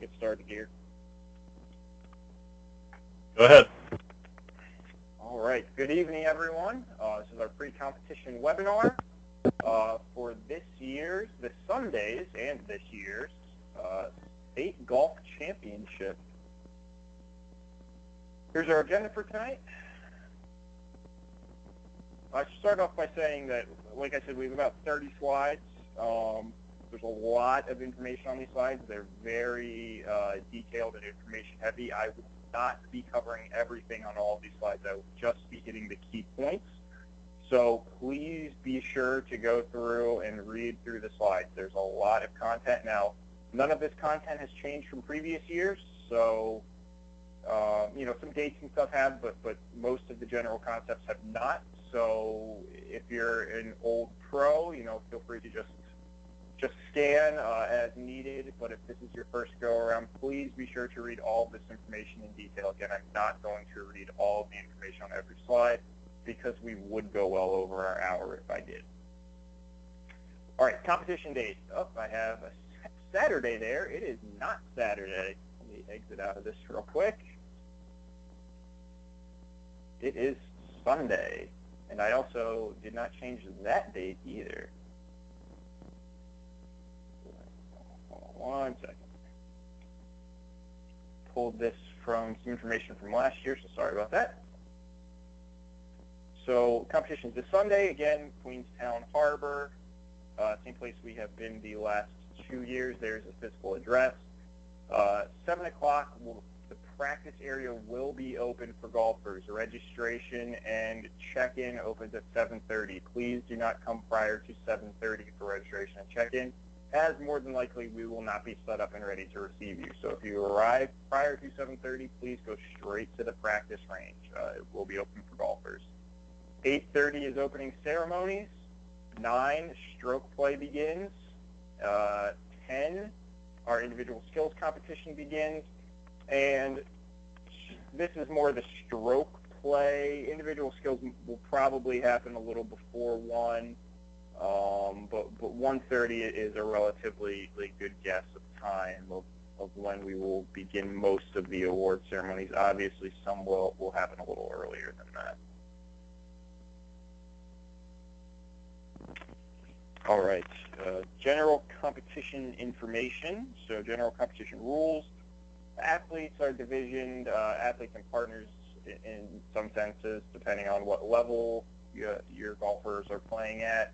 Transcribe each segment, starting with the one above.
get started here. Go ahead. All right. Good evening, everyone. This is our pre-competition webinar for this Sunday's and this year's State Golf Championship. Here's our agenda for tonight. I should start off by saying that, like I said, we have about 30 slides. There's a lot of information on these slides. They're very detailed and information heavy. I will not be covering everything on all of these slides. I will just be hitting the key points. So please be sure to go through and read through the slides. There's a lot of content. Now, none of this content has changed from previous years. So, you know, some dates and stuff have, but most of the general concepts have not. So if you're an old pro, you know, feel free to just scan as needed, but if this is your first go around, please be sure to read all this information in detail. Again, I'm not going to read all of the information on every slide because we would go well over our hour if I did. All right, competition dates. Oh, I have a Saturday there. It is not Saturday. Let me exit out of this real quick. It is Sunday, and I also did not change that date either. One second. Pulled this from some information from last year, so sorry about that. So competition's this Sunday, again, Queenstown Harbor, same place we have been the last 2 years. There's a physical address. 7 o'clock, the practice area will be open for golfers. Registration and check-in opens at 7:30. Please do not come prior to 7:30 for registration and check-in, as more than likely we will not be set up and ready to receive you. So if you arrive prior to 7:30, please go straight to the practice range. It will be open for golfers. 8:30 is opening ceremonies. 9, stroke play begins. 10, our individual skills competition begins. And this is more the stroke play. Individual skills will probably happen a little before 1. But 1:30 is a relatively good guess of time of when we will begin most of the award ceremonies. Obviously, some will happen a little earlier than that. All right, general competition information. So general competition rules. Athletes are divisioned, athletes and partners in some senses, depending on what level your golfers are playing at.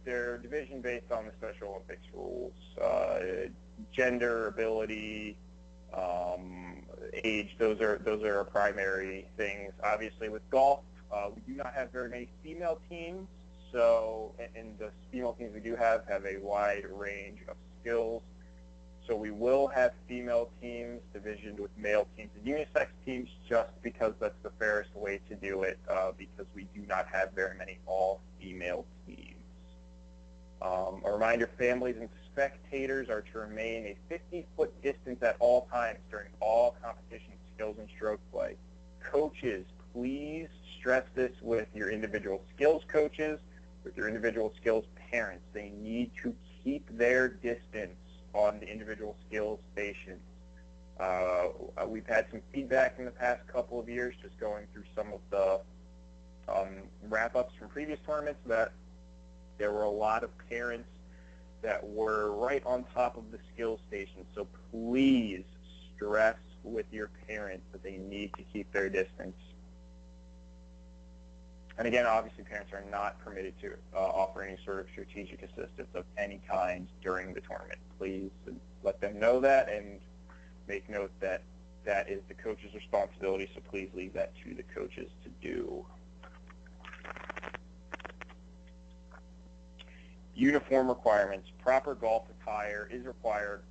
They're division based on the Special Olympics rules, gender, ability, age. Those are our primary things. Obviously, with golf, we do not have very many female teams. So, and the female teams we do have a wide range of skills. So we will have female teams divisioned with male teams and unisex teams, just because that's the fairest way to do it, because we do not have very many all-female teams. A reminder, families and spectators are to remain a 50-foot distance at all times during all competition skills and stroke play. Coaches, please stress this with your individual skills coaches, with your individual skills parents. They need to keep their distance on the individual skills stations. We've had some feedback in the past couple of years, just going through some of the wrap-ups from previous tournaments, that there were a lot of parents that were right on top of the skills station. So please stress with your parents that they need to keep their distance. And again, obviously, parents are not permitted to offer any sort of strategic assistance of any kind during the tournament. Please let them know that, and make note that that is the coach's responsibility, so please leave that to the coaches to do. Uniform requirements. Proper golf attire is required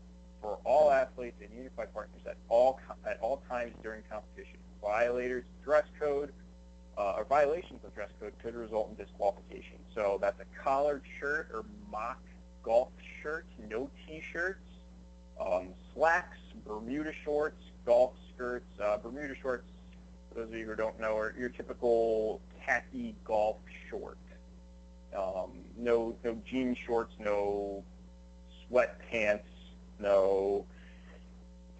for all athletes and unified partners at all times during competition. Violators of dress code or violations of dress code could result in disqualification. So that's a collared shirt or mock golf shirt, no t-shirts, slacks, Bermuda shorts, golf skirts. Bermuda shorts, for those of you who don't know, are your typical khaki golf short. No jean shorts, no sweatpants, no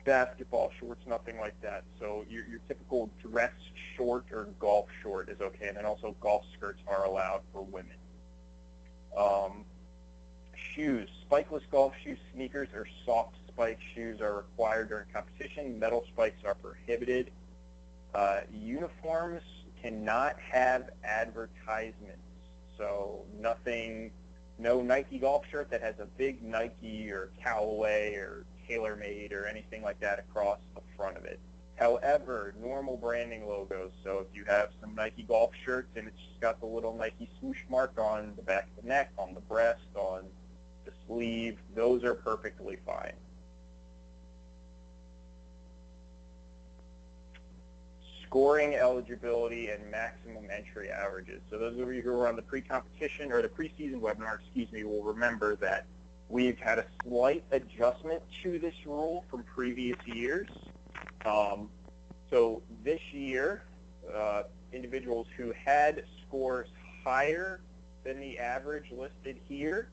basketball shorts, nothing like that. So your typical dress short or golf short is okay, and then also golf skirts are allowed for women. Shoes, spikeless golf shoes, sneakers, or soft spike shoes are required during competition. Metal spikes are prohibited. Uniforms cannot have advertisements. So nothing, no Nike golf shirt that has a big Nike or Callaway or TaylorMade or anything like that across the front of it. However, normal branding logos, so if you have some Nike golf shirts and it's just got the little Nike swoosh mark on the back of the neck, on the breast, on the sleeve, those are perfectly fine. Scoring eligibility and maximum entry averages. So those of you who are on the pre-competition or the preseason webinar, will remember that we've had a slight adjustment to this rule from previous years. So this year, individuals who had scores higher than the average listed here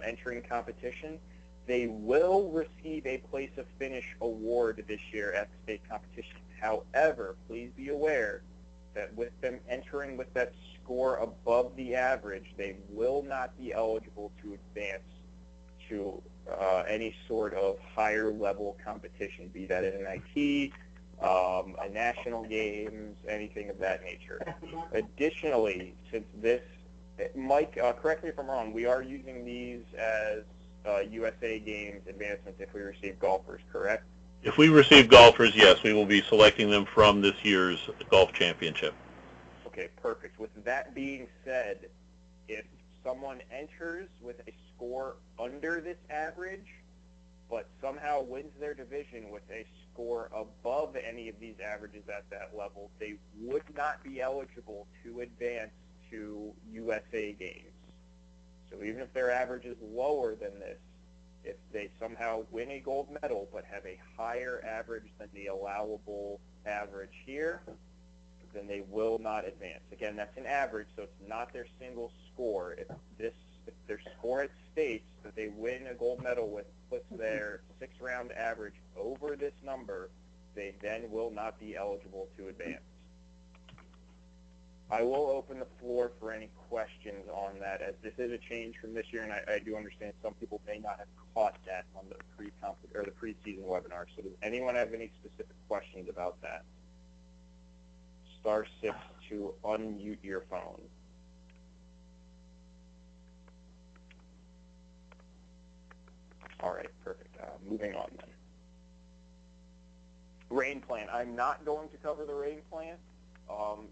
entering competition, they will receive a place of finish award this year at the state competition. However, please be aware that with them entering with that score above the average, they will not be eligible to advance to any sort of higher level competition, be that an NIT, a national games, anything of that nature. Additionally, since this, Mike, correct me if I'm wrong, we are using these as USA Games advancements if we receive golfers, correct? If we receive golfers, yes, we will be selecting them from this year's golf championship. Okay, perfect. With that being said, if someone enters with a score under this average, but somehow wins their division with a score above any of these averages at that level, they would not be eligible to advance to USA Games. So even if their average is lower than this, if they somehow win a gold medal but have a higher average than the allowable average here, then they will not advance. Again, that's an average, so it's not their single score. If their score at states that they win a gold medal with puts their 6-round average over this number, they then will not be eligible to advance. I will open the floor for any questions on that, as this is a change from this year, and I do understand some people may not have caught that on the preseason webinar. So does anyone have any specific questions about that? *6 to unmute your phone. All right, perfect. Moving on then. Rain plan. I'm not going to cover the rain plan.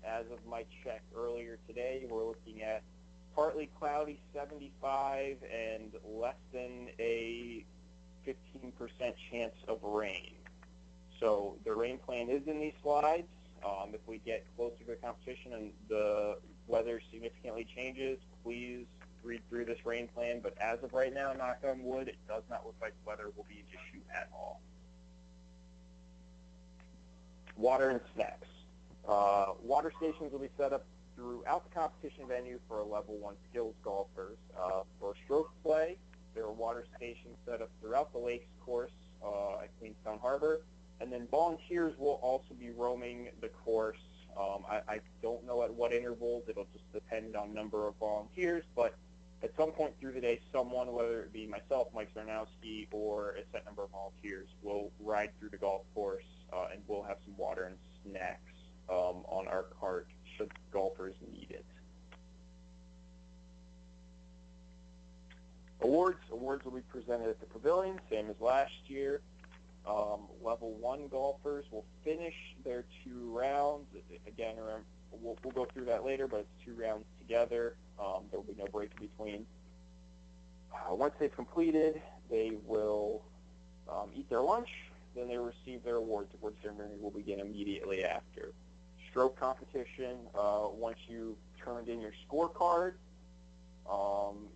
As of my check earlier today, we're looking at partly cloudy, 75, and less than a 15% chance of rain. So the rain plan is in these slides. If we get closer to the competition and the weather significantly changes, please read through this rain plan. But as of right now, knock on wood, it does not look like weather will be an issue at all. Water and snacks. Water stations will be set up throughout the competition venue for level 1 skills golfers. For stroke play, there are water stations set up throughout the lakes course at Queenstown Harbor. And then volunteers will also be roaming the course. I don't know at what intervals. It'll just depend on number of volunteers. But at some point through the day, someone, whether it be myself, Mike Zarnowski, or a set number of volunteers, will ride through the golf course and we'll have some water and snacks on our cart should golfers need it. Awards will be presented at the pavilion, same as last year. Level 1 golfers will finish their 2 rounds. Again, remember, we'll go through that later, but it's 2 rounds together. There will be no break in between. Once they've completed, they will eat their lunch, then they receive their awards. The award ceremony will begin immediately after. Stroke competition, once you've turned in your scorecard,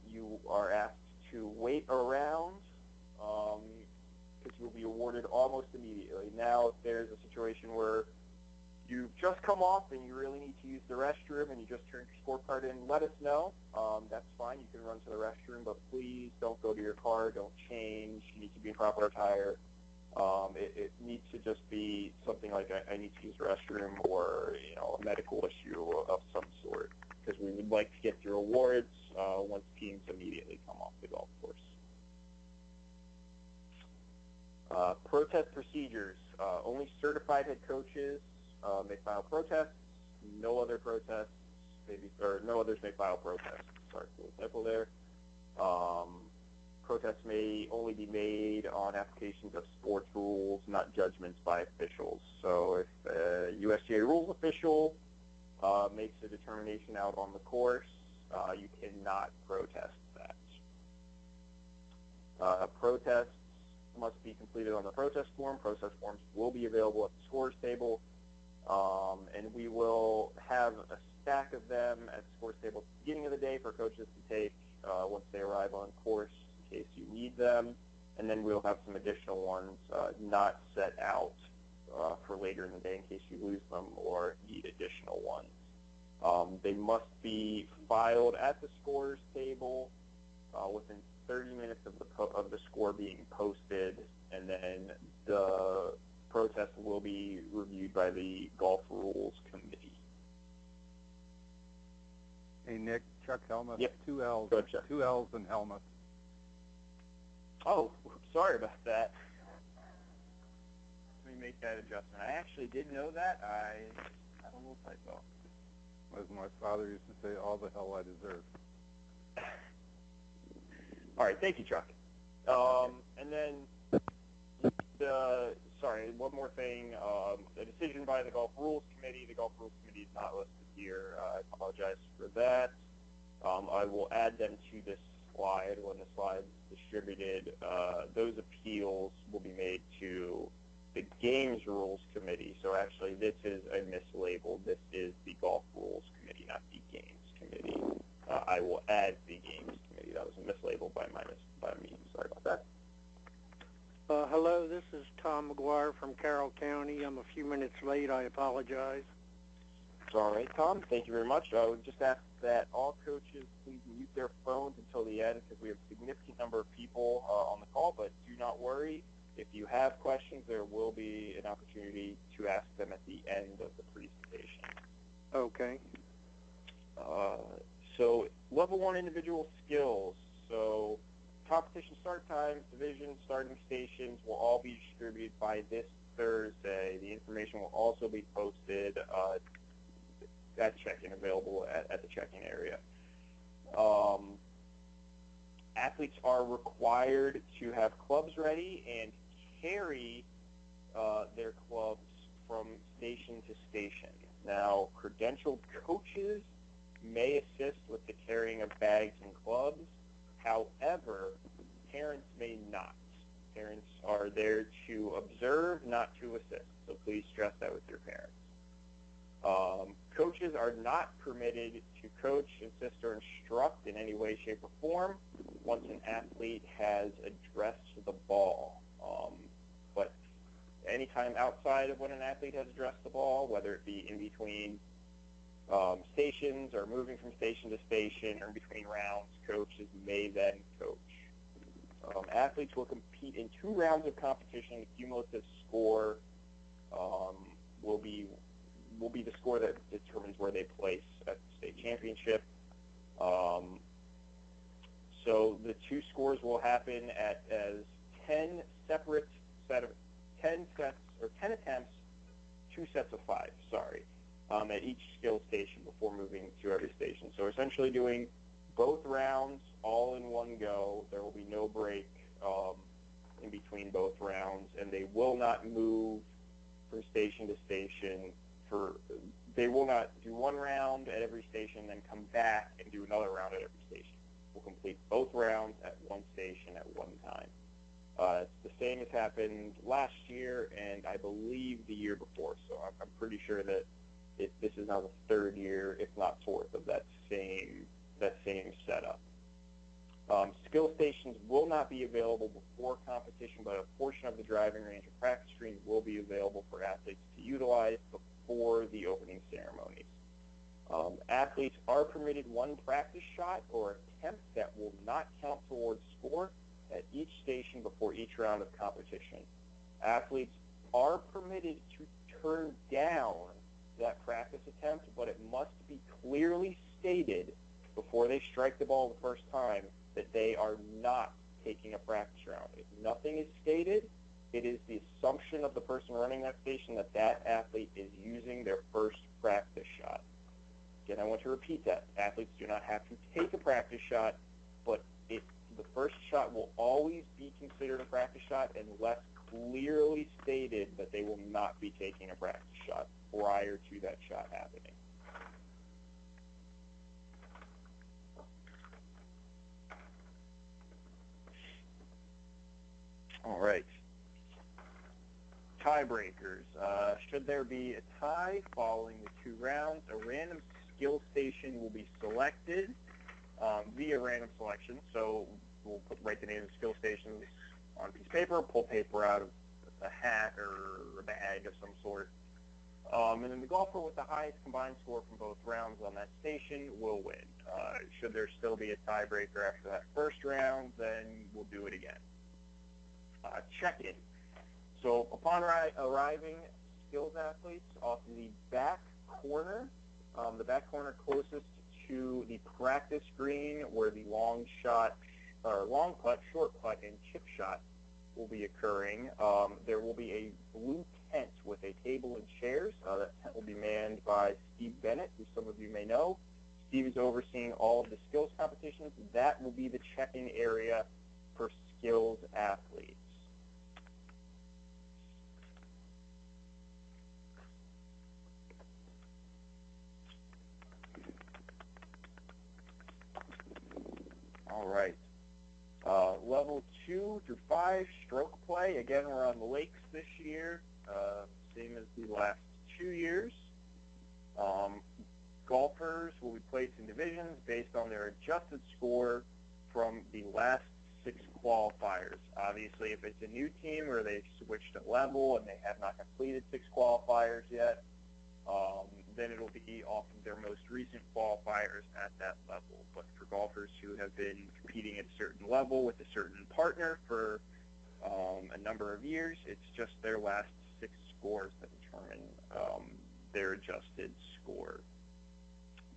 you are asked to wait around because you'll be awarded almost immediately. Now, if there's a situation where you've just come off and you really need to use the restroom and you just turned your scorecard in, let us know. That's fine. You can run to the restroom, but please don't go to your car. Don't change. You need to be in proper attire. It needs to just be something like I need to use the restroom or a medical issue of some sort, because we would like to get your awards once teams immediately come off the golf course. Protest procedures. Only certified head coaches may file protests. No other protests, no others may file protests. Sorry for the typo there. Protests may only be made on applications of sports rules, not judgments by officials. So if a USGA rules official makes a determination out on the course, you cannot protest that. Protests must be completed on the protest form. Protest forms will be available at the scores table, and we will have a stack of them at the scores table at the beginning of the day for coaches to take once they arrive on course, in case you need them, and then we'll have some additional ones not set out for later in the day in case you lose them or need additional ones. They must be filed at the scores table within 30 minutes of the score being posted, and then the protest will be reviewed by the Golf Rules Committee. Hey, Nick, Chuck Helmuth, Yep. 2 L's, Go ahead, Chuck. 2 L's in Helmuth. Oh, sorry about that. Let me make that adjustment. I actually did know that. I had a little typo. As my father used to say, all the hell I deserve. All right, thank you, Chuck. And then, sorry, one more thing. A decision by the Golf Rules Committee. The Golf Rules Committee is not listed here. I apologize for that. I will add them to this slide when the slide's distributed. Those appeals will be made to the Games Rules Committee. So actually, this is a mislabel. This is the Golf Rules Committee, not the Games Committee. I will add the Games Committee. That was a mislabel by me. Sorry about that. Hello, this is Tom McGuire from Carroll County. I'm a few minutes late. I apologize. It's all right, Tom. Thank you very much. I would just ask that all coaches please mute their phones until the end, because we have a significant number of people on the call, but do not worry. If you have questions, there will be an opportunity to ask them at the end of the presentation. Okay. So level 1 individual skills. So competition start times, division, starting stations will all be distributed by this Thursday. The information will also be posted at check-in, available at the check-in area. Athletes are required to have clubs ready and carry their clubs from station to station. Now, credentialed coaches may assist with the carrying of bags and clubs. However, parents may not. Parents are there to observe, not to assist. So please stress that with your parents. Coaches are not permitted to coach, assist, or instruct in any way, shape, or form once an athlete has addressed the ball. But anytime outside of when an athlete has addressed the ball, whether it be in between stations or moving from station to station or in between rounds, coaches may then coach. Athletes will compete in 2 rounds of competition. The cumulative score will be the score that determines where they place at the state championship. So the 2 scores will happen as 10 separate 10 attempts, 2 sets of 5. Sorry. At each skill station before moving to every station. So essentially doing both rounds all in one go. There will be no break in between both rounds, and they will not move from station to station. They will not do 1 round at every station, then come back and do another round at every station. We'll complete both rounds at 1 station at one time. It's the same as happened last year, and I believe the year before. So I'm pretty sure that this is now the 3rd year, if not 4th, of that same setup. Skill stations will not be available before competition, but a portion of the driving range and practice green will be available for athletes to utilize before the opening ceremonies. Athletes are permitted 1 practice shot or attempt that will not count towards score at each station before each round of competition. Athletes are permitted to turn down that practice attempt, but it must be clearly stated before they strike the ball the first time that they are not taking a practice round. If nothing is stated, it is the assumption of the person running that station that that athlete is using their first practice shot. Again, I want to repeat that. Athletes do not have to take a practice shot, but the first shot will always be considered a practice shot unless clearly stated that they will not be taking a practice shot prior to that shot happening. All right. Tiebreakers. Should there be a tie following the 2 rounds, a random skill station will be selected via random selection. So we'll write the name of the skill stations on a piece of paper, pull paper out of a hat or a bag of some sort. And then the golfer with the highest combined score from both rounds on that station will win. Should there still be a tiebreaker after that first round, then we'll do it again. Check-in. So upon arriving, skills athletes off the back corner closest to the practice green where the long putt, short putt, and chip shot will be occurring. There will be a blue tent with a table and chairs. That tent will be manned by Steve Bennett, who some of you may know. Steve is overseeing all of the skills competitions. That will be the check-in area for skills athletes. All right. Level 2 through 5, stroke play. Again, we're on the lakes this year, same as the last 2 years. Golfers will be placed in divisions based on their adjusted score from the last 6 qualifiers. Obviously, if it's a new team or they've switched a level and they have not completed 6 qualifiers yet, then it'll be off of their most recent qualifiers at that level. But for golfers who have been competing at a certain level with a certain partner for a number of years, it's just their last 6 scores that determine their adjusted score.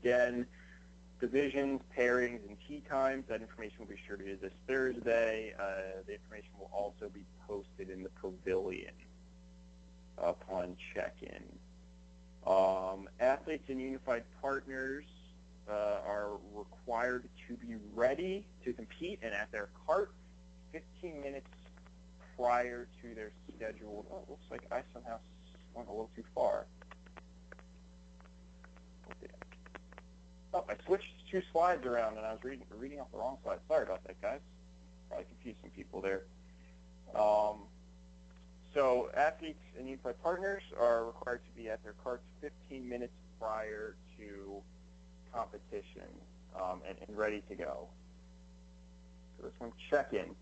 Again, divisions, pairings, and tee times, that information will be distributed this Thursday. The information will also be posted in the pavilion upon check-in. Athletes and unified partners are required to be ready to compete and at their cart 15 minutes prior to their scheduled. Oh, it looks like I somehow went a little too far. Oh, I switched 2 slides around and I was reading off the wrong slide. Sorry about that, guys. Probably confused some people there. So athletes and unified partners are required to be at their carts 15 minutes prior to competition and ready to go. So this one, check-in.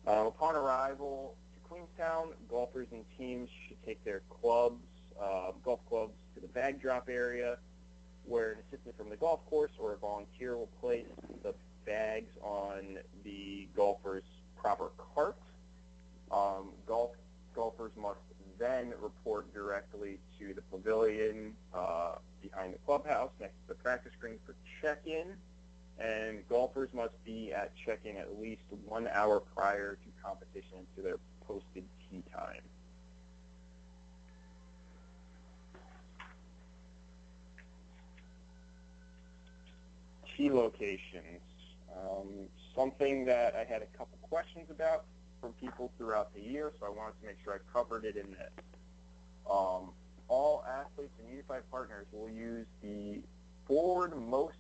Upon arrival to Queenstown, golfers and teams should take their golf clubs to the bag drop area, where an assistant from the golf course or a volunteer will place the bags on the golfer's proper cart. Golfers must then report directly to the pavilion behind the clubhouse next to the practice green for check-in, and golfers must be at check-in at least 1 hour prior to competition to their posted tee time. Tee locations. Something that I had a couple questions about from people throughout the year, so I wanted to make sure I covered it in this. All athletes and unified partners will use the forwardmost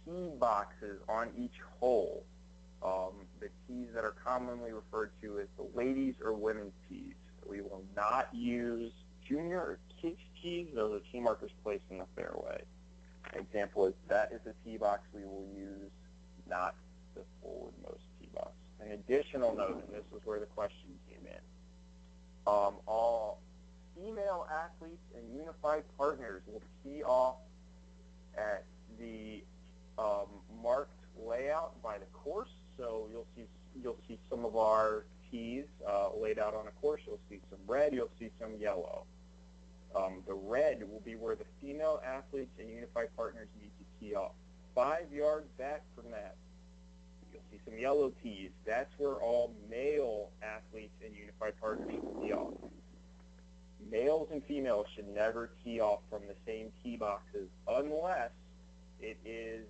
tee boxes on each hole. The tees that are commonly referred to as the ladies or women's tees. We will not use junior or kids tees. Those are tee markers placed in the fairway. An example is that is the tee box we will use, not the forwardmost tee box. An additional note, and this is where the question came in, all female athletes and unified partners will tee off at the marked layout by the course. So you'll see some of our tees laid out on a course. You'll see some red, you'll see some yellow. The red will be where the female athletes and unified partners need to tee off. 5 yards back from that, you'll see some yellow tees. That's where all male athletes and unified partners should tee off. Males and females should never tee off from the same tee boxes unless it is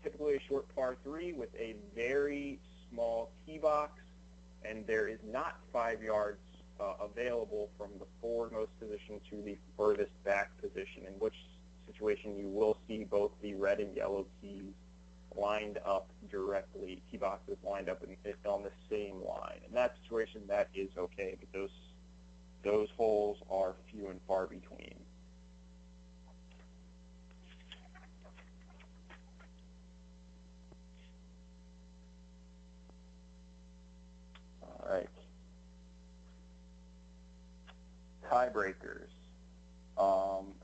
typically a short par 3 with a very small tee box, and there is not 5 yards available from the forwardmost position to the furthest back position, in which situation you will see both the red and yellow tees lined up directly, tee boxes lined up on the same line. In that situation, that is okay, but those holes are few and far between. All right. Tiebreakers.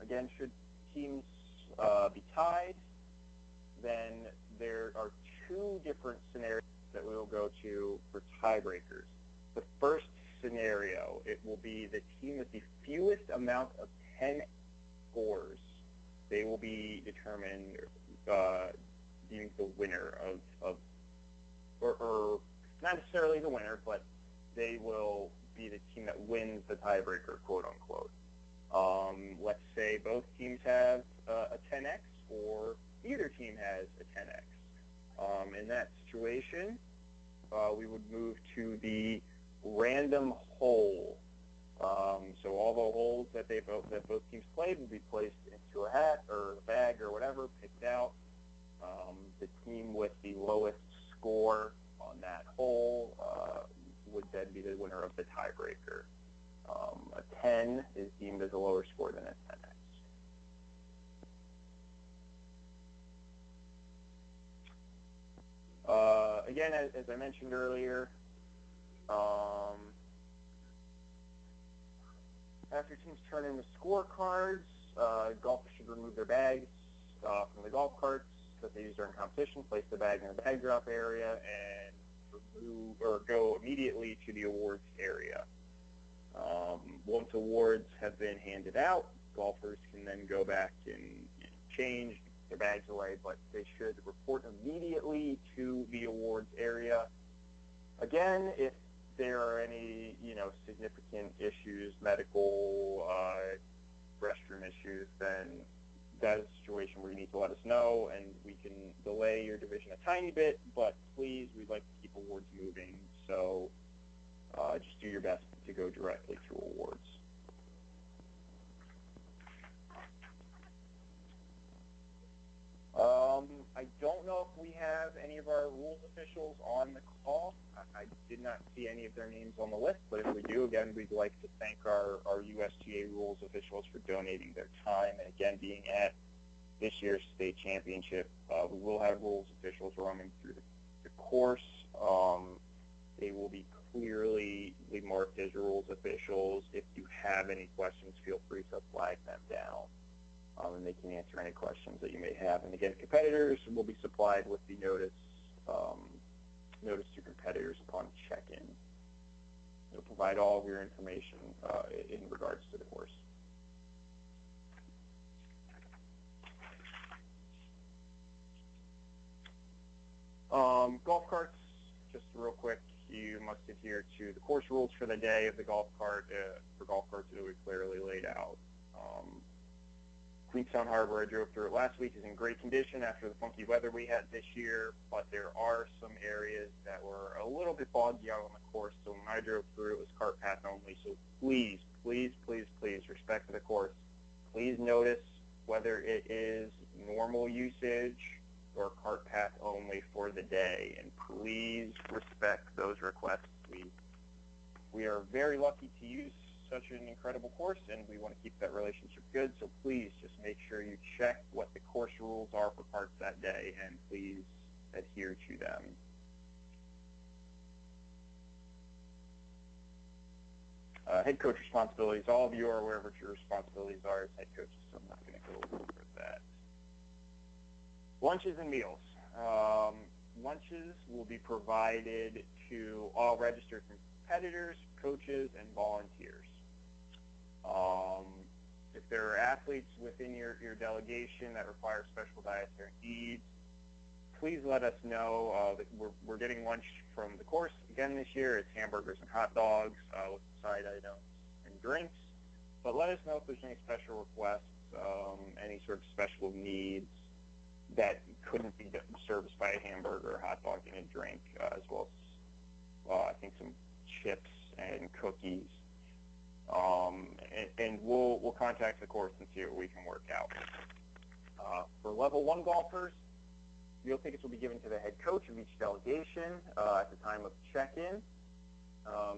Again, should teams be tied, then there are 2 different scenarios that we will go to for tiebreakers. The first scenario, it will be the team with the fewest amount of 10 scores. They will be determined being the winner or not necessarily the winner, but they will be the team that wins the tiebreaker, quote unquote. Let's say both teams have a 10x or either team has a 10x. In that situation, we would move to the random hole. So all the holes that both teams played will be placed into a hat or a bag or whatever, picked out. The team with the lowest score on that hole would then be the winner of the tiebreaker. A 10 is deemed as a lower score than a 10x. Again, as I mentioned earlier, after teams turn in the scorecards, golfers should remove their bags from the golf carts that they use during competition, place the bag in the bag drop area, and go immediately to the awards area. Once awards have been handed out, golfers can then go back and change their bags away, but they should report immediately to the awards area. Again, if there are any, significant issues, medical, restroom issues, then that is a situation where you need to let us know, and we can delay your division a tiny bit, but please, we'd like to keep awards moving, so just do your best to go directly to awards. I don't know if we have any of our rules officials on the call. I did not see any of their names on the list, but if we do, again, we'd like to thank our USGA rules officials for donating their time and, again, being at this year's state championship. We will have rules officials roaming through the course. They will be clearly marked as rules officials. If you have any questions, feel free to flag them down. And they can answer any questions that you may have. And again, competitors will be supplied with the notice to competitors upon check-in. It'll provide all of your information in regards to the course. Golf carts, just real quick, you must adhere to the course rules for the day of the golf cart. For golf carts, it will be clearly laid out. Queenstown Harbor, I drove through it last week, is in great condition after the funky weather we had this year, but there are some areas that were a little bit boggy out on the course, so when I drove through, it was cart path only. So please, please, please, please respect the course. Please notice whether it is normal usage or cart path only for the day, and please respect those requests. We are very lucky to use such an incredible course, and we want to keep that relationship good, so please just make sure you check what the course rules are for carts that day, and please adhere to them. Head coach responsibilities. All of you are aware of what your responsibilities are as head coaches, so I'm not going to go over that. Lunches and meals. Lunches will be provided to all registered competitors coaches, and volunteers. If there are athletes within your delegation that require special dietary needs, please let us know. That we're getting lunch from the course again this year. It's hamburgers and hot dogs with side items and drinks. But let us know if there's any special requests, any sort of special needs that couldn't be serviced by a hamburger, or hot dog, and a drink, as well as I think some chips and cookies. And we'll contact the course and see what we can work out. For level 1 golfers, meal tickets will be given to the head coach of each delegation at the time of check-in.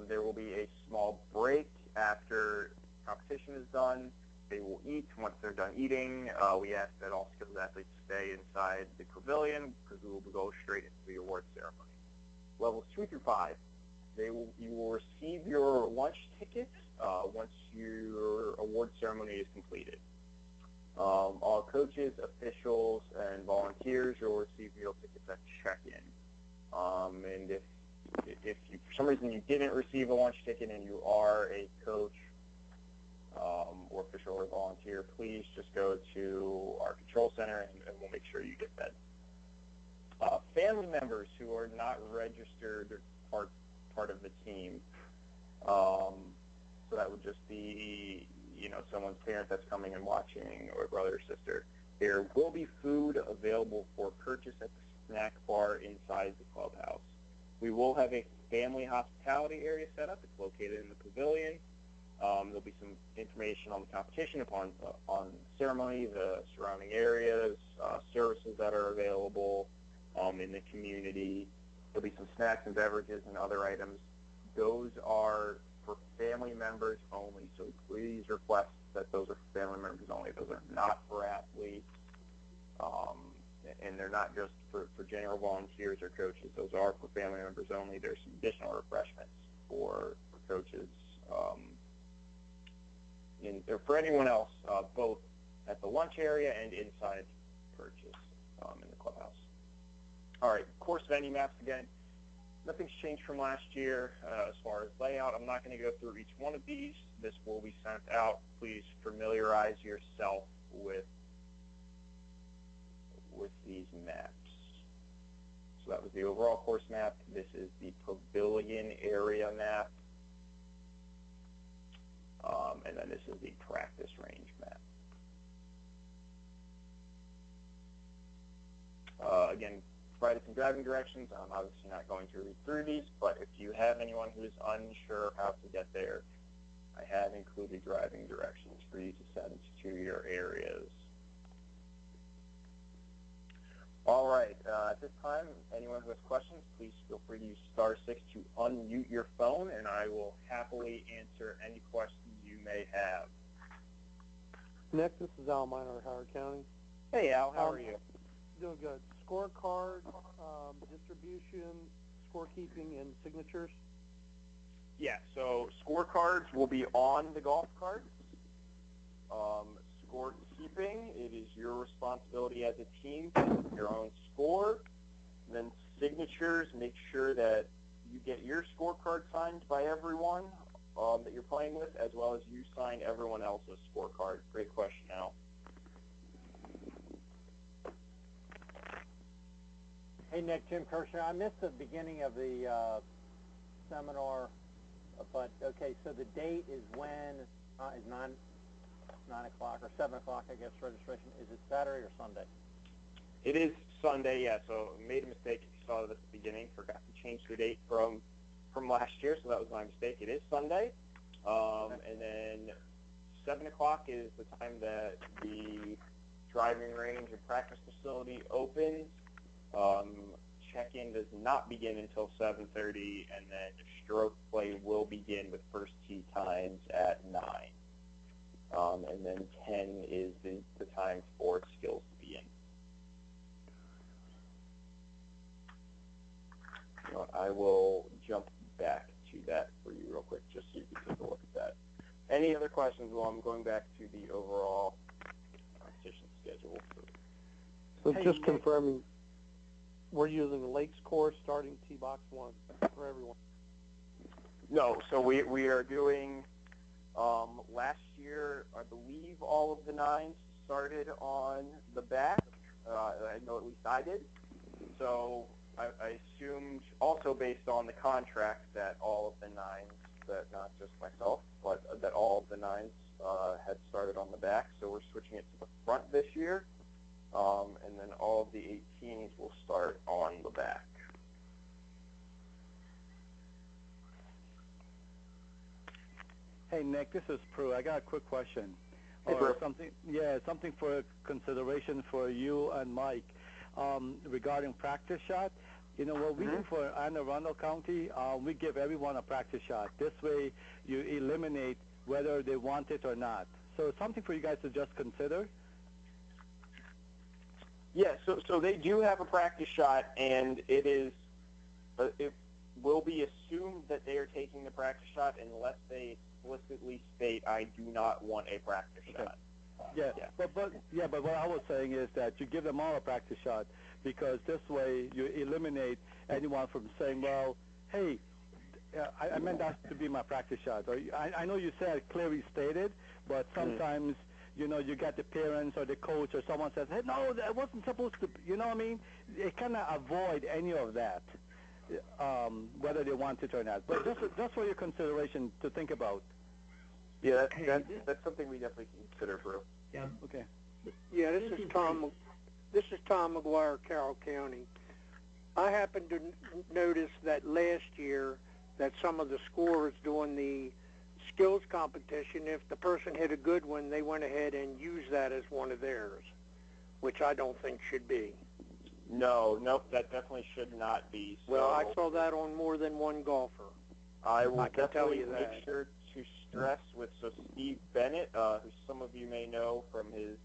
There will be a small break after competition is done. They will eat. Once they're done eating, we ask that all skills athletes stay inside the pavilion because we will go straight into the award ceremony. Levels 2 through 5, you will receive your lunch tickets once your award ceremony is completed. All coaches, officials, and volunteers will receive meal tickets at check-in. And if you, for some reason you didn't receive a lunch ticket and you are a coach or official or volunteer, please just go to our control center and we'll make sure you get fed. Family members who are not registered part of the team, so that would just be someone's parent that's coming and watching, or brother or sister. There will be food available for purchase at the snack bar inside the clubhouse. We will have a family hospitality area set up. It's located in the pavilion. There'll be some information on the competition, on the ceremony, the surrounding areas, services that are available in the community. There'll be some snacks and beverages and other items. Those are for family members only, so please request that those are for family members only. Those are not for athletes, and they're not just for general volunteers or coaches. Those are for family members only. There's some additional refreshments for coaches or for anyone else, both at the lunch area and inside purchase in the clubhouse. All right, course venue maps again. Nothing's changed from last year as far as layout. I'm not going to go through each one of these. This will be sent out. Please familiarize yourself with these maps. So that was the overall course map. This is the pavilion area map. And then this is the practice range map. Again, provided some driving directions. I'm obviously not going to read through these, but if you have anyone who is unsure how to get there, I have included driving directions for you to send to your areas. All right, at this time, anyone who has questions, please feel free to use *6 to unmute your phone, and I will happily answer any questions you may have. Nick, this is Al Minor, Howard County. Hey, Al, how are you? Doing good. Scorecard, distribution, scorekeeping, and signatures? Yeah, so scorecards will be on the golf carts. Scorekeeping, it is your responsibility as a team to keep your own score. And then signatures, make sure that you get your scorecard signed by everyone that you're playing with, as well as you sign everyone else's scorecard. Great question, Al. Hey, Nick, Jim Kershaw. I missed the beginning of the seminar, but okay, so the date is when? Is 9 o'clock or 7 o'clock, I guess, registration. Is it Saturday or Sunday? It is Sunday, yeah, so made a mistake if you saw it at the beginning. Forgot to change the date from last year, so that was my mistake. It is Sunday. And then 7 o'clock is the time that the driving range and practice facility opens. Check-in does not begin until 7:30, and then stroke play will begin with first tee times at 9. And then 10 is the time for skills to begin. I will jump back to that for you real quick, just so you can take a look at that. Any other questions while I'm going back to the overall competition schedule? So just confirming, we're using the Lakes course starting tee box 1 for everyone. No, so we are doing, last year, I believe all of the 9s started on the back. I know at least I did. So I assumed, also based on the contract, that all of the 9s, that not just myself, but that all of the 9s had started on the back. So we're switching it to the front this year. And then all of the 18s will start on the back. Hey, Nick, this is Prue. I got a quick question. Hey, or Prue. something for consideration for you and Mike regarding practice shot. You know, what we do for Anne Arundel County, we give everyone a practice shot. This way, you eliminate whether they want it or not. So something for you guys to just consider. Yeah, so they do have a practice shot, and it will be assumed that they are taking the practice shot unless they explicitly state, I do not want a practice shot. Yeah, but what I was saying is that you give them all a practice shot, because this way you eliminate anyone from saying, well, hey, I meant that to be my practice shot. Or I know you said clearly stated, but sometimes, you know, you get the parents or the coach or someone says, hey, no, that wasn't supposed to, you know what I mean? They kind of avoid any of that, whether they want it or not. But just for your consideration to think about. Yeah, that's something we definitely consider, Brew. Yeah. Okay. Yeah, this is Tom. This is Tom McGuire, Carroll County. I happened to notice that last year that some of the scorers doing the skills competition, if the person hit a good one, they went ahead and used that as one of theirs, which I don't think should be. No, that definitely should not be. So Well, I saw that on more than one golfer. I will I can tell definitely you that. make sure to stress with Steve Bennett, who some of you may know from his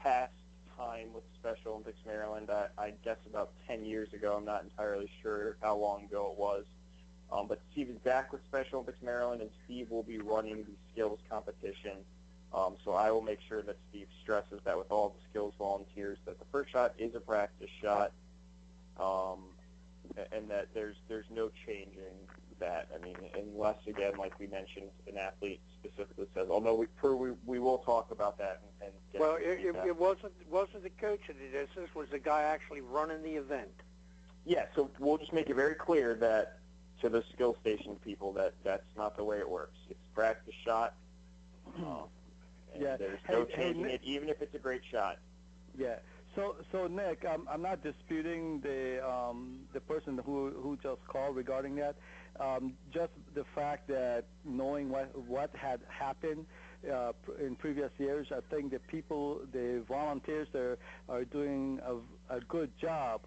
past time with Special Olympics Maryland. I guess about 10 years ago. I'm not entirely sure how long ago it was. But Steve is back with Special Olympics Maryland, and Steve will be running the skills competition. So I will make sure that Steve stresses that with all the skills volunteers, that the first shot is a practice shot, and that there's no changing that. I mean, unless, again, like we mentioned, an athlete specifically says, although we will talk about that. And get Well, it wasn't the coach that did this. This was the guy actually running the event. Yeah, so we'll just make it very clear that to the skill station people that's not the way it works. It's a practice shot. And there's no changing it, even if it's a great shot. Yeah. So Nick, I'm not disputing the person who just called regarding that. Just the fact that knowing what had happened in previous years, I think the volunteers there are doing a good job.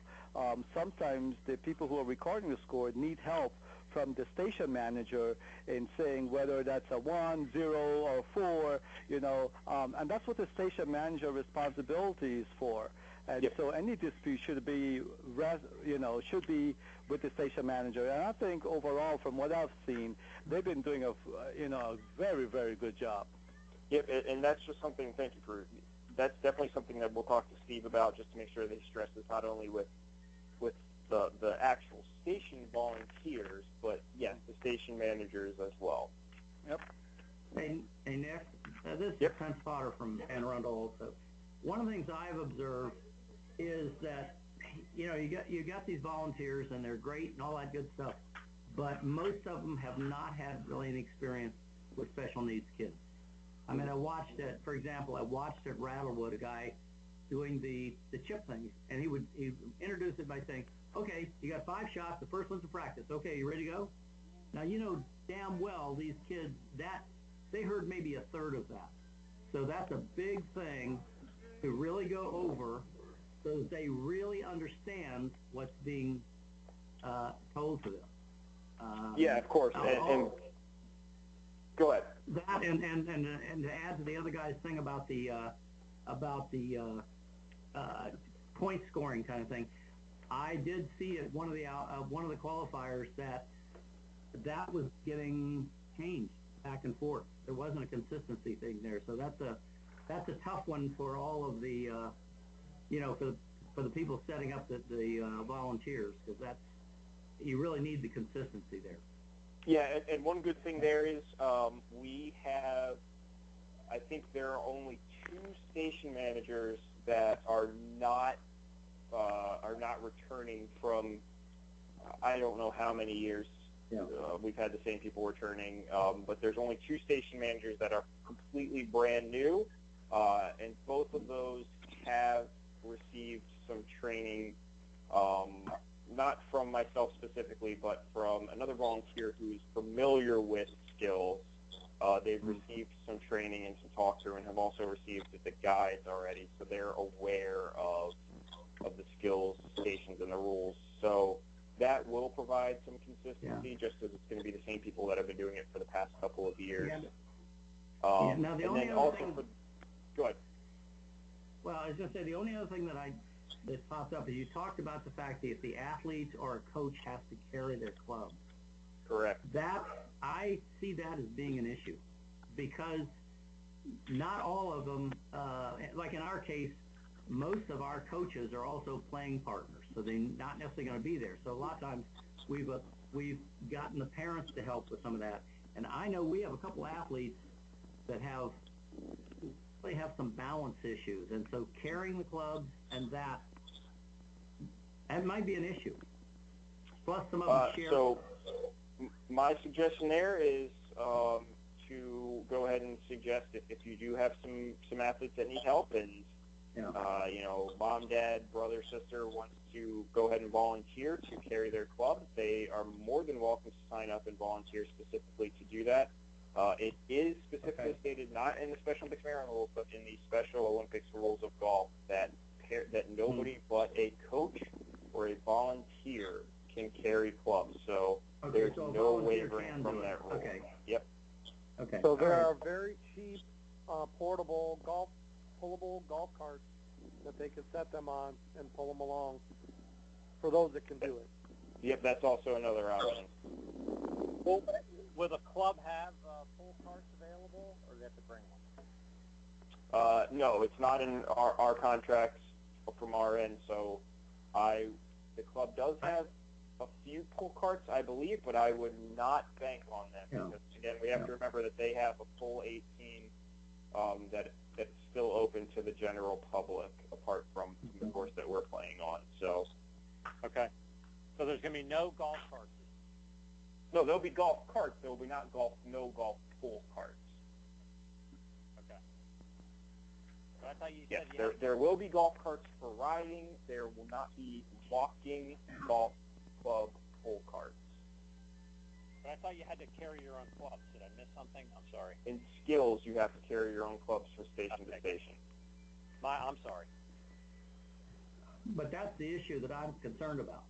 Sometimes the people who are recording the score need help from the station manager in saying whether that's a 1, 0, or 4, you know, and that's what the station manager responsibility is for. And Yep. So any dispute should be with the station manager. And I think overall, from what I've seen, they've been doing a very, very good job. Yep, and that's just something. Thank you for. That's definitely something that we'll talk to Steve about, just to make sure they stress this not only with the actual station volunteers, but yes, the station managers as well. Yep. Hey Nick, this is Clint Potter from Anne Arundel also. One of the things I've observed is that, you know, you got these volunteers and they're great and all that good stuff, but most of them have not had really any experience with special needs kids. I mean, I watched at Rattlewood, a guy doing the chip things, and he introduce it by saying, okay, you got 5 shots, the first one's a practice. Okay, you ready to go? Now, you know damn well these kids, they heard maybe a third of that. So that's a big thing to really go over so that they really understand what's being told to them. Yeah, of course. And go ahead. That and to add to the other guy's thing about the point scoring kind of thing, I did see at one of the qualifiers that was getting changed back and forth. There wasn't a consistency thing there, so that's a tough one for all of the for the people setting up the volunteers, because you really need the consistency there. Yeah, and one good thing there is we have, I think there are only 2 station managers that are not returning from, I don't know how many years. Yeah. We've had the same people returning, but there's only 2 station managers that are completely brand new, and both of those have received some training, not from myself specifically, but from another volunteer who's familiar with skills. They've received some training and some talk through, and have also received the guides already, so they're aware of the skills stations and the rules. So that will provide some consistency, just as it's going to be the same people that have been doing it for the past couple of years. Yeah. Now the only other thing. Go ahead. Well, I was going to say the only other thing that popped up is you talked about the fact that if the athletes or a coach has to carry their club. Correct. I see that as being an issue, because not all of them, like in our case, most of our coaches are also playing partners, so they're not necessarily going to be there. So a lot of times we've gotten the parents to help with some of that, and I know we have a couple athletes that have some balance issues, and so carrying the clubs and that might be an issue. Plus some of them share. So my suggestion there is to go ahead and suggest if you do have some athletes that need help, and mom, dad, brother, sister wants to go ahead and volunteer to carry their club, they are more than welcome to sign up and volunteer specifically to do that. It is specifically stated, not in the Special Olympics Marathon rules, but in the Special Olympics rules of golf, that nobody but a coach or a volunteer can carry clubs. So there's no wavering from that rule. Okay. Yep. Okay. So there are very cheap, pullable golf carts that they can set them on and pull them along for those that can do it. Yep, that's also another option. Well, will the club have full carts available, or do they have to bring one? No, it's not in our contracts from our end. So the club does have a few pull carts, I believe, but I would not bank on them, because again, we have to remember that they have a full 18 that's still open to the general public, apart from the course that we're playing on. So, okay. So there's going to be no golf carts. No, there'll be golf carts. There will be no golf pull carts. Okay. But I thought you Yes, said there will be golf carts for riding. There will not be walking golf club pull carts. But I thought you had to carry your own clubs. Did I miss something? I'm sorry. In skills, you have to carry your own clubs from station to station. I'm sorry. But that's the issue that I'm concerned about,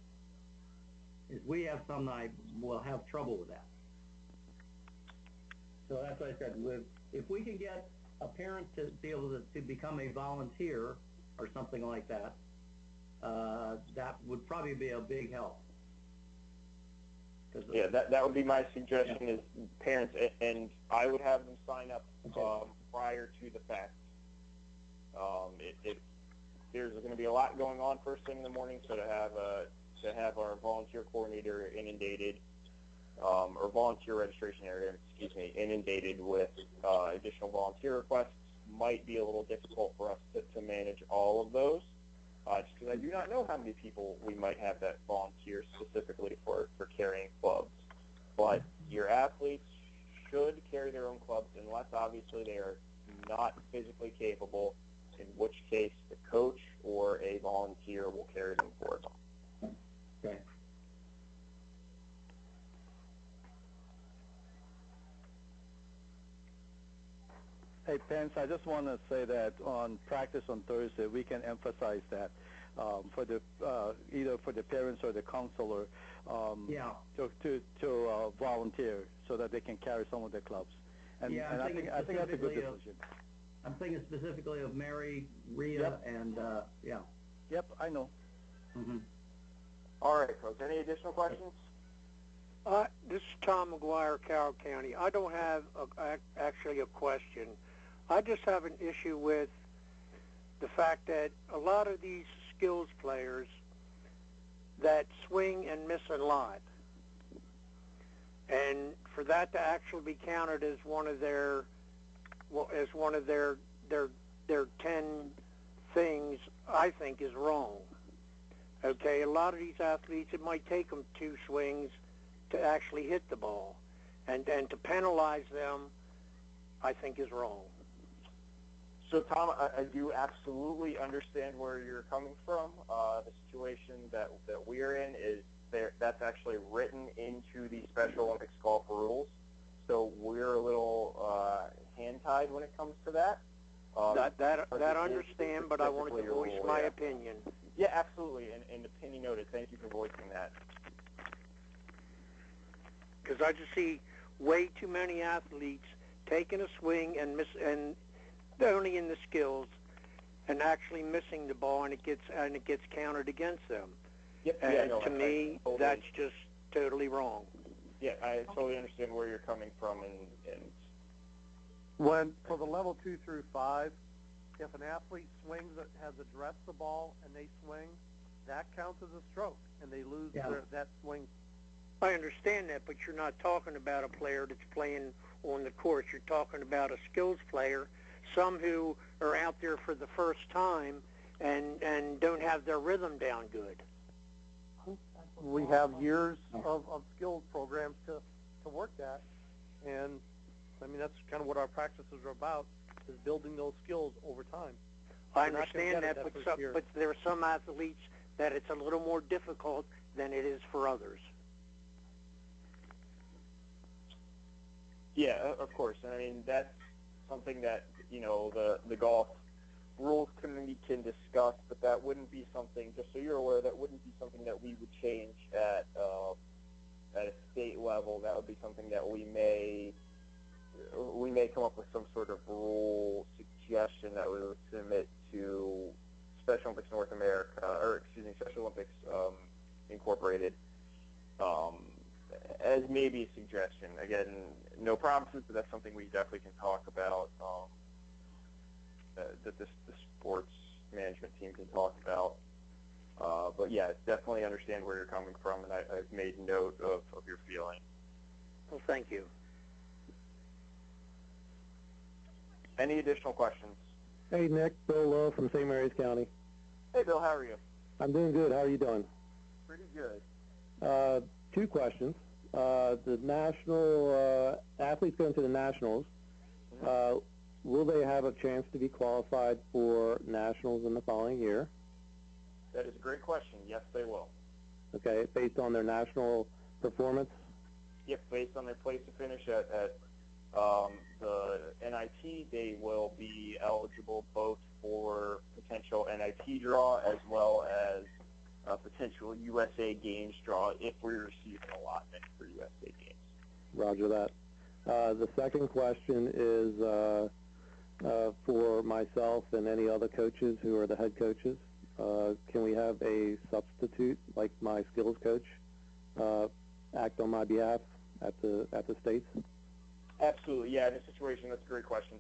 is we have some that will have trouble with that. So that's why I said, if we can get a parent to be able to become a volunteer or something like that, that would probably be a big help. Yeah, that would be my suggestion, is parents, and I would have them sign up prior to the fact. There's going to be a lot going on first thing in the morning, so to have our volunteer coordinator inundated, or volunteer registration area, inundated with additional volunteer requests might be a little difficult for us to manage all of those. Just because I do not know how many people we might have that volunteer specifically for carrying clubs. But your athletes should carry their own clubs, unless obviously they are not physically capable, in which case the coach or a volunteer will carry them for them. Okay. Hey, Pence, I just want to say that on practice on Thursday, we can emphasize that for the either for the parents or the counselor to volunteer so that they can carry some of their clubs. And I think that's a good decision. I'm thinking specifically of Mary, Rhea, and Yep, I know. Mm-hmm. All right, folks. Any additional questions? This is Tom McGuire, Carroll County. I don't have actually a question. I just have an issue with the fact that a lot of these skills players that swing and miss a lot, And for that to actually be counted as one of their, their 10 things, I think is wrong. Okay, a lot of these athletes, it might take them 2 swings to actually hit the ball. And to penalize them, I think is wrong. So, Tom, I do absolutely understand where you're coming from. The situation that we're in is that's actually written into the Special Olympics golf rules. So we're a little hand-tied when it comes to that. That I understand, but I wanted to voice my opinion. Yeah, absolutely, and opinion noted. Thank you for voicing that. Because I just see way too many athletes taking a swing and only in the skills, and actually missing the ball, and it gets counted against them. Yep. And yeah, no, to me, totally, that's just totally wrong. Yeah, I totally understand where you're coming from, and When, for the level 2 through 5, if an athlete swings that has addressed the ball and they swing, that counts as a stroke, and they lose that swing. I understand that, but you're not talking about a player that's playing on the course. You're talking about a skills player, some who are out there for the first time and don't have their rhythm down good. We have years of skills programs to work that, and I mean, that's kind of what our practices are about, is building those skills over time. I understand that, but there are some athletes that it's a little more difficult than it is for others. yeah, of course. And I mean, that's something that, the golf rules committee can discuss, but that wouldn't be something, just so you're aware, that wouldn't be something that we would change at a state level. That would be something that we may come up with some sort of rule suggestion that we would submit to Special Olympics North America, Special Olympics Incorporated, as maybe a suggestion. Again, no promises, but that's something we definitely can talk about, that the sports management team can talk about. But yeah, definitely understand where you're coming from, and I've made note of your feeling. Well, thank you. Any additional questions? Hey, Nick, Bill Lowe from St. Mary's County. Hey, Bill, how are you? I'm doing good. How are you doing? Pretty good. 2 questions. The national athletes going to the nationals, will they have a chance to be qualified for nationals in the following year? That is a great question. Yes, they will. Okay, based on their national performance? Yep, based on their place to finish at the NIT, they will be eligible both for potential NIT draw as well as potential USA Games draw if we receive an allotment for USA Games. Roger that. The second question is for myself and any other coaches who are the head coaches. Can we have a substitute, like my skills coach, act on my behalf at the States? Absolutely, yeah. In a situation, that's a great question.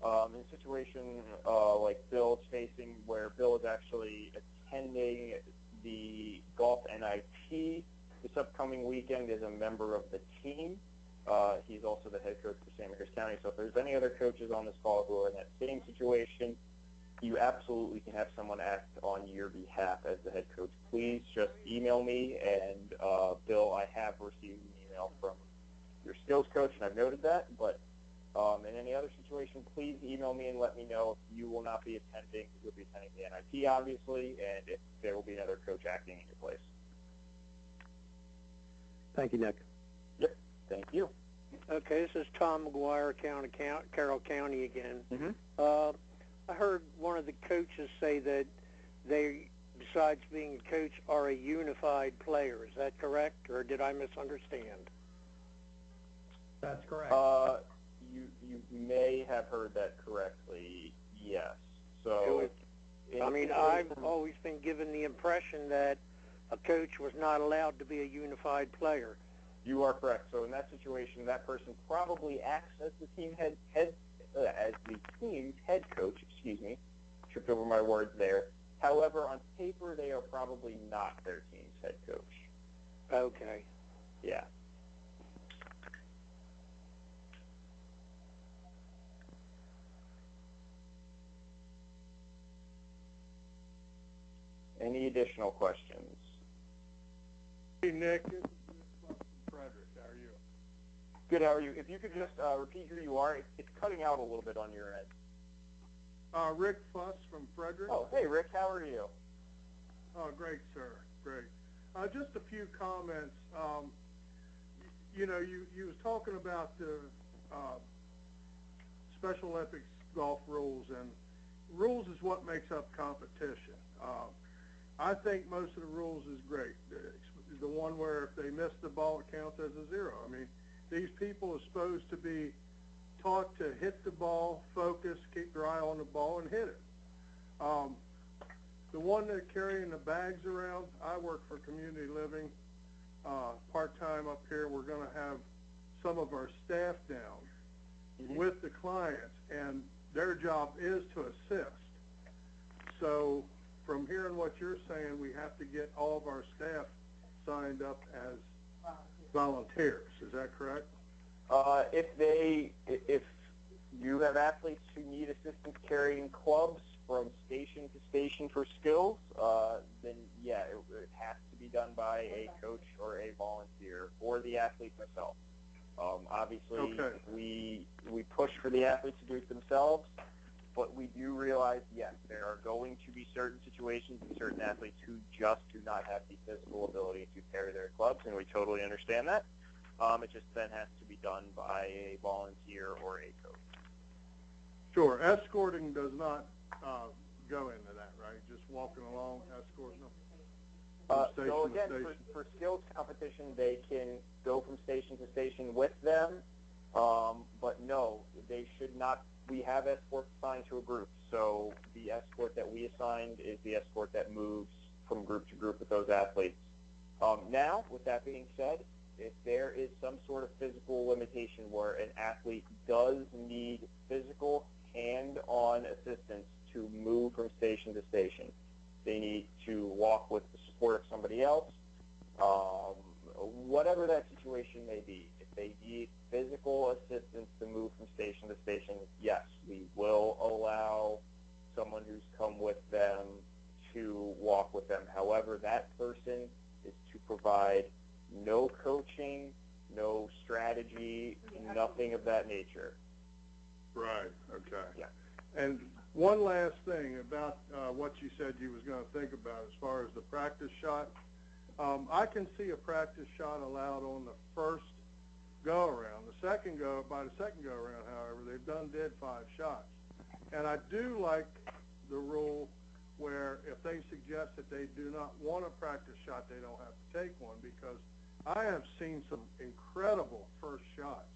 In a situation like Bill's facing, where Bill is actually attending the golf NIT this upcoming weekend as a member of the team. He's also the head coach for St. Mary's County. So if there's any other coaches on this call who are in that same situation, you absolutely can have someone act on your behalf as the head coach. Please just email me, and Bill, I have received an email from your skills coach, and I've noted that. But in any other situation, please email me and let me know if you will not be attending. You'll be attending the NIT, obviously, and if there will be another coach acting in your place. Thank you, Nick. Yep, thank you. Okay, this is Tom McGuire, Carroll County again. Mm-hmm. I heard one of the coaches say that they, besides being a coach, are a unified player. Is that correct, or did I misunderstand? That's correct. You may have heard that correctly, yes. So, I've always been given the impression that a coach was not allowed to be a unified player. You are correct. So in that situation, that person probably acts as the team's head coach. Excuse me, tripped over my words there. However, on paper, they are probably not their team's head coach. Okay. Yeah. Any additional questions? Hey, Nick, this is from Frederick. How are you? Good, how are you? If you could just repeat who you are, it's cutting out a little bit on your end. Rick Fuss from Frederick. Oh, hey, Rick, how are you? Oh, great, sir. Great. Just a few comments. You know, you was talking about the Special Olympics golf rules, and rules is what makes up competition. I think most of the rules is great. The one where if they miss the ball, it counts as a 0. I mean, these people are supposed to be taught to hit the ball, focus, keep their eye on the ball, and hit it. The one that carrying the bags around, I work for community living part-time up here. We're going to have some of our staff down with the clients, and their job is to assist. So from hearing what you're saying, we have to get all of our staff signed up as volunteers. Is that correct? If you have athletes who need assistance carrying clubs from station to station for skills, then yeah, it has to be done by a coach or a volunteer or the athlete themselves. Obviously, okay. we push for the athletes to do it themselves, but we do realize, yes, there are going to be certain situations and certain athletes who just do not have the physical ability to carry their clubs, and we totally understand that. It just then has to be done by a volunteer or a coach. Sure. Escorting does not go into that, right? Just walking along, escorting them? So again, for skills competition, they can go from station to station with them, but no, they should not. We have escorts assigned to a group, so the escort that we assigned is the escort that moves from group to group with those athletes. Now, with that being said, if there is some sort of physical limitation where an athlete does need physical hand-on assistance to move from station to station, they need to walk with the support of somebody else, whatever that situation may be. If they need physical assistance to move from station to station, yes, we will allow someone who's come with them to walk with them. However, that person is to provide no coaching, no strategy, nothing of that nature. Right, okay. Yeah. And one last thing about what you said you was going to think about as far as the practice shot. I can see a practice shot allowed on the first go-around. By the second go-around, however, they've did 5 shots. And I do like the rule where if they suggest that they do not want a practice shot, they don't have to take one, because I have seen some incredible first shots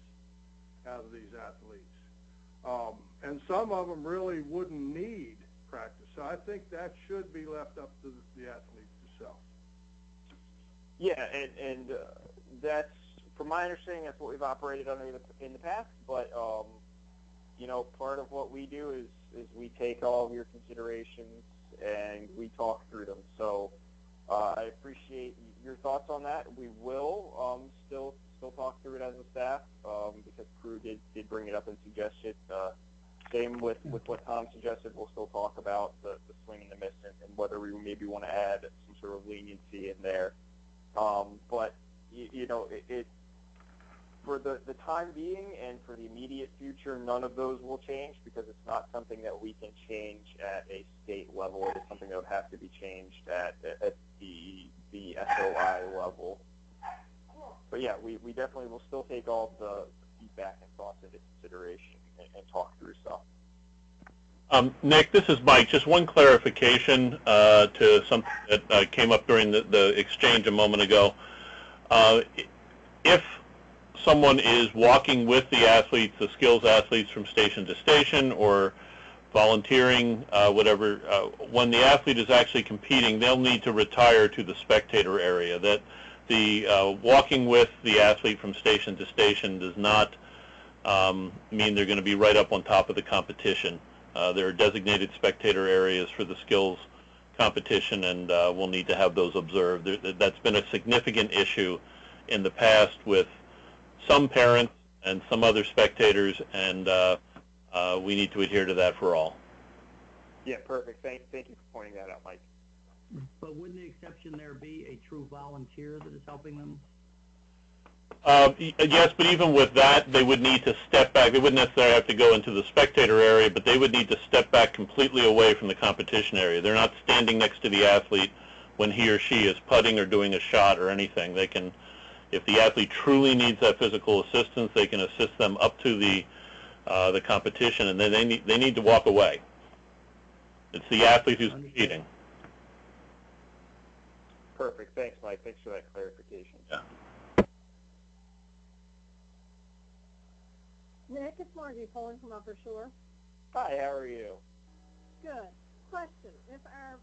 out of these athletes. And some of them really wouldn't need practice. So I think that should be left up to the athlete themselves. Yeah, and that's, from my understanding, that's what we've operated under in the past. But, you know, part of what we do is we take all of your considerations and we talk through them. So I appreciate your thoughts on that. We will still talk through it as a staff because Prue did bring it up and suggest it. Same with what Tom suggested. We'll still talk about the swing and the miss and whether we maybe want to add some sort of leniency in there. But, you know, it for the time being and for the immediate future, none of those will change because it's not something that we can change at a state level. It is something that would have to be changed at the SOI level. But yeah, we definitely will still take all the feedback and thoughts into consideration and talk through stuff. Nick, this is Mike. Just one clarification to something that came up during the exchange a moment ago. If someone is walking with the athletes, the skills athletes from station to station or volunteering, whatever, when the athlete is actually competing, they'll need to retire to the spectator area. That the walking with the athlete from station to station does not mean they're going to be right up on top of the competition. There are designated spectator areas for the skills competition, and we'll need to have those observed. That's been a significant issue in the past with some parents and some other spectators, and we need to adhere to that for all. Yeah, perfect. Thank you for pointing that out, Mike. But wouldn't the exception there be a true volunteer that is helping them? Yes, but even with that, they would need to step back. They wouldn't necessarily have to go into the spectator area, but they would need to step back completely away from the competition area. They're not standing next to the athlete when he or she is putting or doing a shot or anything. They can, if the athlete truly needs that physical assistance, they can assist them up to the competition, and then they need to walk away. It's the athlete who's competing. Perfect. Thanks, Mike. Thanks for that clarification. Yeah. Nick, it's Margie Pulling from Upper Shore. Hi, how are you? Good. Question. If our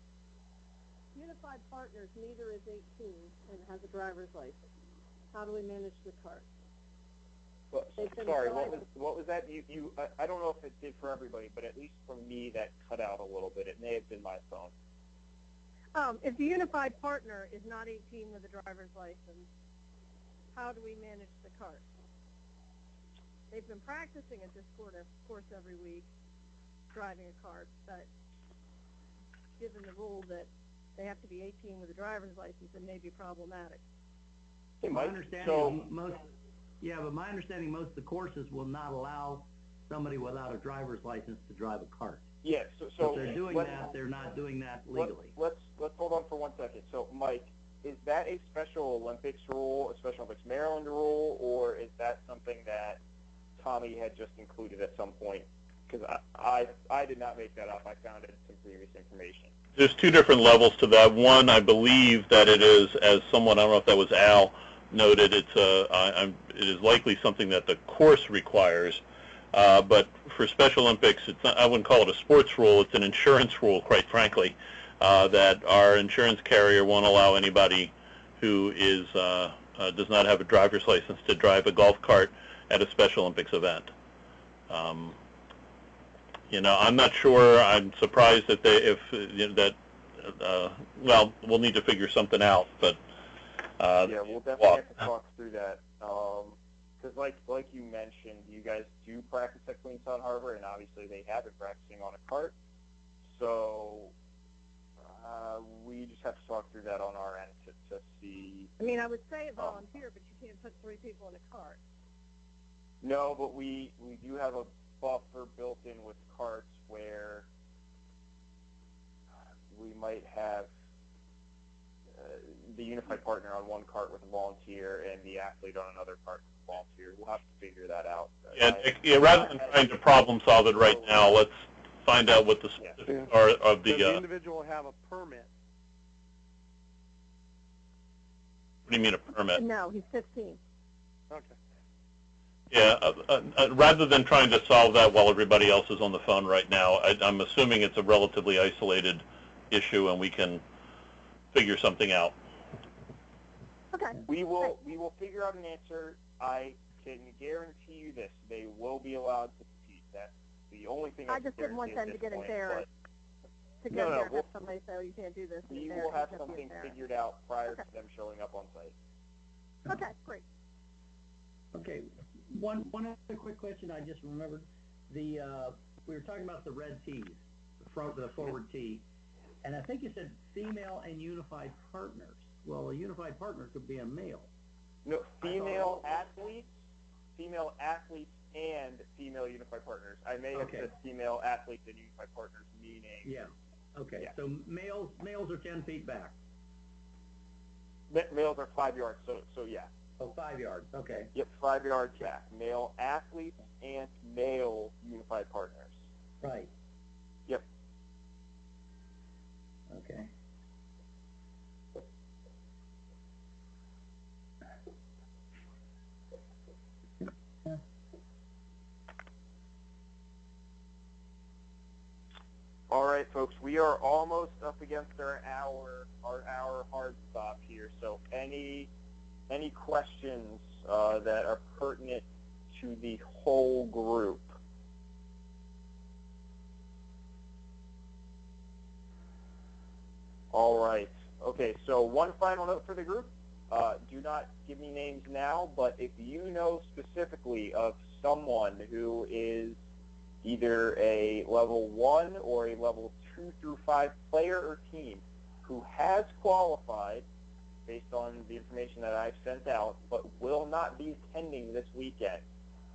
unified partners, neither is 18 and has a driver's license, how do we manage the cart? Well, sorry, what was that? I don't know if it did for everybody, but at least for me, that cut out a little bit. It may have been my phone. If the unified partner is not 18 with a driver's license, how do we manage the cart? They've been practicing at this course every week, driving a cart, but given the rule that they have to be 18 with a driver's license, it may be problematic. Hey, My Mike, understanding but my understanding most of the courses will not allow somebody without a driver's license to drive a cart. Yes. So if they're doing that, they're not doing that legally. Let's hold on for 1 second. So, Mike, is that a Special Olympics rule, a Special Olympics Maryland rule, or is that something that Tommy had just included at some point? Because I did not make that up. I found it in some previous information. There's two different levels to that. One, I believe that it is, as someone, I don't know if that was Al, noted, it is likely something that the course requires. But for Special Olympics, it's not, I wouldn't call it a sports rule. It's an insurance rule, quite frankly, that our insurance carrier won't allow anybody who is does not have a driver's license to drive a golf cart at a Special Olympics event. I'm not sure. I'm surprised that well, we'll need to figure something out. But yeah, we'll definitely have to talk through that. Because like you mentioned, you guys do practice at Queenstown Harbor, and obviously they have been practicing on a cart. So we just have to talk through that on our end to see. I mean, I would say volunteer, but you can't put 3 people in a cart. No, but we do have a buffer built in with carts where we might have the unified partner on one cart with a volunteer and the athlete on another cart with a volunteer. We'll have to figure that out. Rather than trying to problem solve it right now, let's find out what the specifics are of the... Does the individual have a permit? What do you mean a permit? No, he's 15. Okay. Yeah, rather than trying to solve that while everybody else is on the phone right now, I'm assuming it's a relatively isolated issue and we can figure something out. Okay. We will figure out an answer. I can guarantee you this: they will be allowed to compete. That's the only thing I just didn't want them to get embarrassed. To go there and have somebody say, "Oh, you can't do this." We will have something figured out prior to them showing up on site. Okay, great. Okay, one other quick question I just remembered. We were talking about the red tees, the forward tee, and I think you said female and unified partners. Well, a unified partner could be a male. No, female athletes and female unified partners. I may have said female athletes and unified partners, meaning... Yeah, okay, yeah. So males are 10 feet back. Males are 5 yards, so yeah. Oh, 5 yards, okay. Yep, 5 yards back. Male athletes and male unified partners. Right. Yep. Okay. All right, folks, we are almost up against our hour hard stop here. So any questions that are pertinent to the whole group? All right. Okay, so one final note for the group. Do not give me names now, but if you know specifically of someone who is either a level 1 or a level 2 through 5 player or team who has qualified based on the information that I've sent out, but will not be attending this weekend,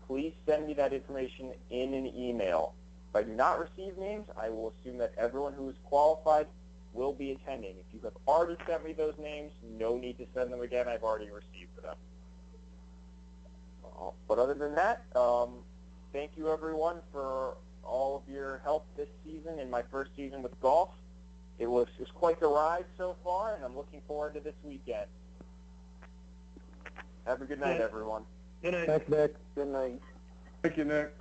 please send me that information in an email. If I do not receive names, I will assume that everyone who is qualified will be attending. If you have already sent me those names, no need to send them again. I've already received them. But other than that, thank you everyone for all of your help this season in my first season with golf. It was quite the ride so far, and I'm looking forward to this weekend. Have a good night, everyone. Good night. Thanks, Nick. Good night. Thank you, Nick.